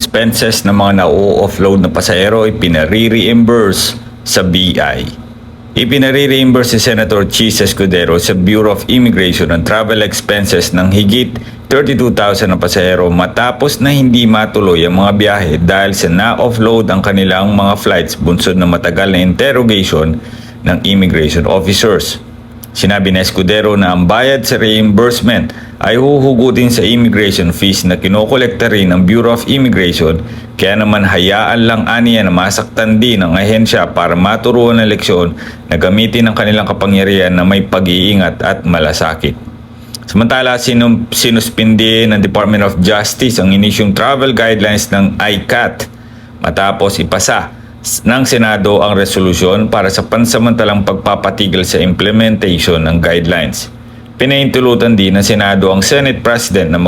expenses ng mga na-offload na pasahero ay pinare-reimburse sa BI. Ipinare-reimburse si Senator Chis Escudero sa Bureau of Immigration ang travel expenses ng higit 32,000 na pasahero matapos na hindi matuloy ang mga biyahe dahil sa na-offload ang kanilang mga flights bunsod na matagal na interrogation ng immigration officers. Sinabi ni Escudero na ang bayad sa reimbursement ay huhugutin sa immigration fees na kinokolekta rin ng Bureau of Immigration, kaya naman hayaan lang aniya na masaktan din ang ahensya para maturuan ng leksyon na gamitin ang kanilang kapangyarihan na may pag-iingat at malasakit. Samantala, sinuspindi ng Department of Justice ang inisyong travel guidelines ng ICAT matapos ipasa ng Senado ang resolusyon para sa pansamantalang pagpapatigil sa implementation ng guidelines. Pinaintulutan din ng Senado ang Senate President na